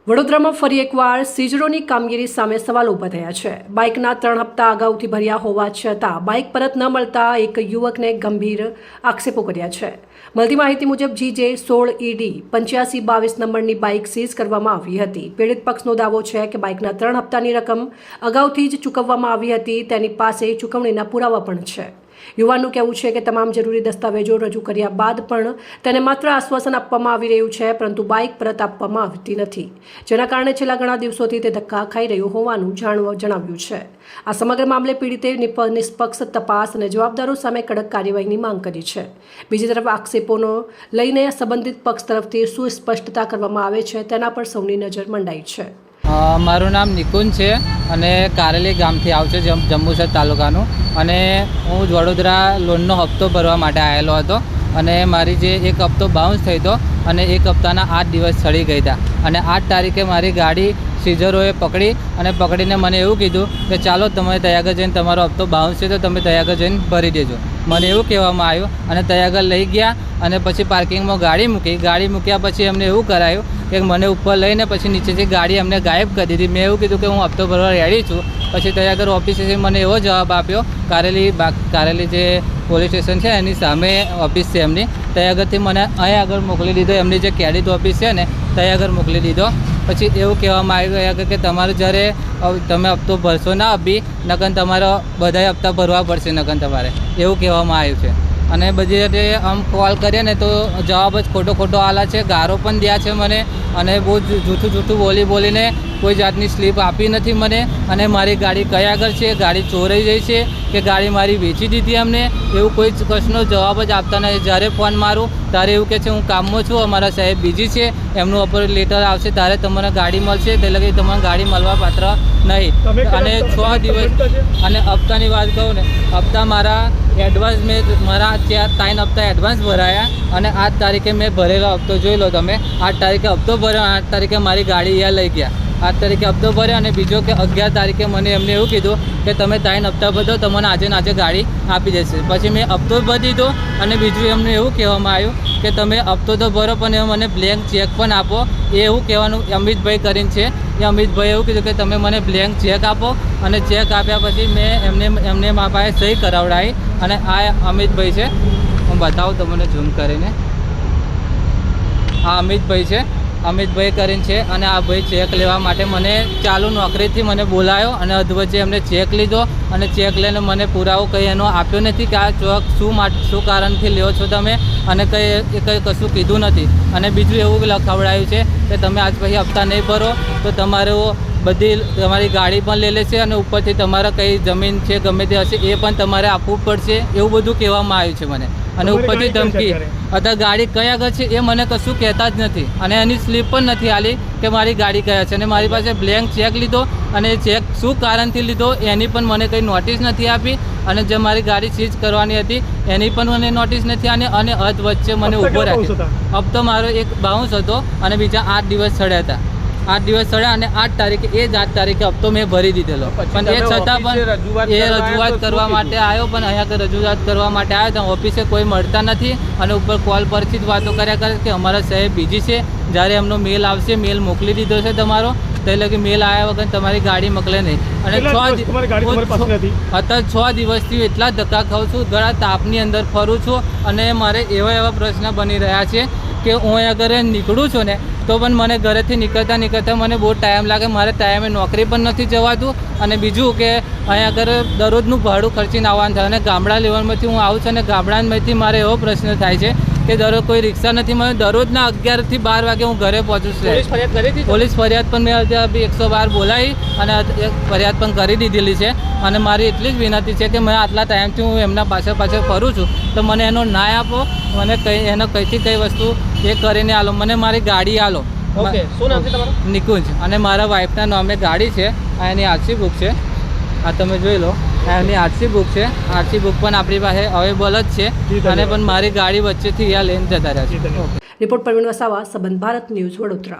વડોદરામાં ફરી એકવાર સીઝરોની કામગીરી સામે સવાલ ઊભા થયા છે। બાઇકના 3 હપ્તા અગાઉથી ભર્યા હોવા છતાં બાઇક પરત ન મળતા એક યુવકને ગંભીર આક્ષેપો કર્યા છે। મળતી માહિતી મુજબ GJ16ED 8522 નંબરની બાઇક સીઝ કરવામાં આવી હતી। પીડિત પક્ષનો દાવો છે કે બાઇકના 3 હપ્તાની રકમ અગાઉથી જ ચૂકવવામાં આવી હતી। તેની પાસે ચૂકવણીના પુરાવા પણ છે। યુવાનનું કહેવું છે કે તમામ જરૂરી દસ્તાવેજો રજૂ કર્યા બાદ પણ તેને માત્ર આશ્વાસન આપવામાં આવી રહ્યું છે, પરંતુ બાઇક પરત આપવામાં આવતી નથી, જેના કારણે છેલ્લા ઘણા દિવસોથી તે ધક્કા ખાઈ રહ્યું હોવાનું જણાવ્યું છે। આ સમગ્ર મામલે પીડિતે નિષ્પક્ષ તપાસ અને જવાબદારો સામે કડક કાર્યવાહીની માંગ કરી છે। બીજી તરફ આક્ષેપોનો લઈને સંબંધિત પક્ષ તરફથી શું સ્પષ્ટતા કરવામાં આવે છે તેના પર સૌની નજર મંડાઈ છે। મારું નામ નિકુંજ છે અને કારેલી ગામથી આવું છે, જંબુસર તાલુકાનું, અને હું વડોદરા લોનનો હપ્તો ભરવા માટે આવેલો હતો અને મારી જે એક હપ્તો બાઉન્સ થઈ હતો અને એક હપ્તાના 8 દિવસ ચડી ગયા હતા અને 8 તારીખે મારી ગાડી સીઝરોએ પકડીને મને એવું કીધું કે ચાલો તમે ત્યાં આગળ જઈને તમારો હપ્તો બાઉન્સ છે તો તમે ત્યાં આગળ જઈને ભરી દેજો। મને એવું કહેવામાં આવ્યું અને ત્યાં આગળ લઈ ગયા અને પછી પાર્કિંગમાં ગાડી મૂક્યા પછી એમને એવું કરાયું કે મને ઉપર લઈને પછી નીચેથી ગાડી અમને ગાયબ કરી દીધી। મેં એવું કીધું કે હું હપ્તો ભરવા રેડી છું। પછી ત્યાં આગળ ઓફિસે મને એવો જવાબ આપ્યો, કારેલી જે પોલીસ સ્ટેશન છે એની સામે ઓફિસ છે એમની, ત્યાં આગળથી મને અહીં આગળ મોકલી દીધો, એમની જે ક્રેડિટ ઓફિસ છે ને ત્યાં આગળ મોકલી દીધો। પછી એવું કહેવામાં આવ્યું કે તમારે જ્યારે તમે હપ્તો ભરશો ના આપી નકર તમારો બધા હપ્તા ભરવા પડશે નકર તમારે, એવું કહેવામાં આવ્યું છે। અને બધી રીતે આમ કોલ કરીએ ને તો જવાબ જ ખોટો આલા છે, ગારો પણ દ્યા છે મને અને બહુ જૂઠું બોલીને કોઈ જાતની સ્લીપ આપી નથી મને। અને મારી ગાડી કયા આગળ છે, ગાડી ચોરાઈ ગઈ છે કે ગાડી મારી વેચી દીધી અમને, એવું કોઈ કશનો જવાબ જ આપતા નથી। જ્યારે ફોન મારું ત્યારે એવું કહે છે હું કામમાં છું, અમારા સાહેબ બીજી છે, એમનું અપર લેટર આવશે ત્યારે તમને ગાડી મળશે, તે લગી તમને ગાડી મળવા પાત્ર નહીં। અને 6 દિવસ અને હપ્તાની વાત કહું ને, હપ્તા મારા એડવાન્સ મારા 3 હપ્તા એડવાન્સ ભરાયા અને 8 તારીખે મેં ભરેલો હપ્તો જોઈ લો તમે, 8 તારીખે હપ્તો ભર્યો, 8 તારીખે મારી ગાડી અહીંયા લઈ ગયા। 8 તારીખે હપ્તો ભર્યો અને બીજો કે 11 તારીખે મને એમને એવું કીધું કે તમે 3 હપ્તા ભરો તમને આજે ગાડી આપી દેશે। પછી મેં હપ્તો ભરી દીધો અને બીજું એમને એવું કહેવામાં આવ્યું કે તમે હપ્તો તો ભરો પણ એ મને બ્લેન્ક ચેક પણ આપો, એ એવું કહેવાનું અમિતભાઈ કરીને છે, એ અમિતભાઈ એવું કીધું કે તમે મને બ્લેન્ક ચેક આપો અને ચેક આપ્યા પછી મેં એમને મારા પાસે સહી કરાવડાવી અને આ અમિતભાઈ છે, હું બતાવું તમને ઝૂમ કરીને, આ અમિતભાઈ છે, અમિતભાઈ કરીને છે અને આ ભાઈ ચેક લેવા માટે મને ચાલુ નોકરીથી મને બોલાયો અને અધવચ્ચે એમને ચેક લીધો અને ચેક લઈને મને પુરાવો કંઈ એનો આપ્યો નથી કે આ ચોક શું કારણથી લ્યો છો તમે, અને કંઈ કશું કીધું નથી। અને બીજું એવું લખાવડાયું છે કે તમે આજ પછી હપ્તા નહીં ભરો તો તમારી ગાડી પણ લઈ લેશે અને ઉપરથી તમારા કઈ જમીન છે ગમે તે હશે એ પણ તમારે આપવું પડશે, એવું બધું કહેવામાં આવ્યું છે મને। અને ઉપરથી ધમકી, અત્યારે ગાડી કયા આગળ છે એ મને કશું કહેતા જ નથી અને એની સ્લીપ પણ નથી આલી કે મારી ગાડી કયા છે, અને મારી પાસે બ્લેન્ક ચેક લીધો અને ચેક શું કારણથી લીધો એની પણ મને કંઈ નોટિસ નથી આપી અને જે મારી ગાડી સીઝ કરવાની હતી એની પણ મને નોટિસ નથી આની અને અધ વચ્ચે મને ઊભો રાખ્યો। હપ્તો મારો એક બાઉન્સ હતો અને બીજા 8 દિવસ ચડ્યા હતા, 8 દિવસ ચડ્યા અને 8 તારીખે એ જ 8 તારીખે હપ્તો મેં ભરી દીધેલો, પણ એ છતાં પણ એ રજૂઆત કરવા માટે આવ્યો, પણ અહીંયા રજૂઆત કરવા માટે આવ્યો તો ઓફિસે કોઈ મળતા નથી અને ઉપર કોલ પરથી જ વાતો કર્યા કરે કે અમારા સાહેબ બીજી છે, જ્યારે એમનો મેલ આવશે, મેલ મોકલી દીધો છે તમારો, તે લગી મેલ આવ્યા વગર તમારી ગાડી મોકલે નહીં। અને અત્યારે 6 દિવસથી એટલા ધક્કા ખાઉં છું, ઘણા તાપની અંદર ફરું છું અને મારે એવા પ્રશ્ન બની રહ્યા છે કે હું અગર નીકળું છું ને તો પણ મને ઘરેથી નીકળતા મને બહુ ટાઈમ લાગે, મારે ટાઈમે નોકરી પણ નથી જવાતું અને બીજું કે અહીંયા આગળ દરરોજનું ભાડું ખર્ચીને આવવાનું થાય અને ગામડા લેવલમાંથી હું આવું છું અને ગામડામાંથી મારે એવો પ્રશ્ન થાય છે કે દરરોજ કોઈ રિક્ષા નથી મળે, દરરોજના 11 થી 12 વાગે હું ઘરે પહોંચું છું। પોલીસ ફરિયાદ પણ મેં 112 બોલાવી અને ફરિયાદ પણ કરી દીધેલી છે અને મારી એટલી જ વિનંતી છે કે મેં આટલા ટાઈમથી હું એમના પાછળ ફરું છું તો મને એનો ન્યાય આપો, મને એનો કઈથી કઈ વસ્તુ એ કરીને આલો, મને મારી ગાડી આલો। ઓકે, શું નામ છે તમારું? નિકુંજ, અને મારા વાઈફના નામે ગાડી છે, આ એની આરસી બુક છે, આ તમે જોઈ લો, એની આરસી બુક છે, આરસી બુક પણ આપણી પાસે અવેલેબલ જ છે અને પણ મારી ગાડી વચ્ચેથી અહીંયા લઈને જતા રહ્યા છે। રિપોર્ટ પરવીન વસાવા, સંબંધ ભારત ન્યૂઝ, વડોદરા।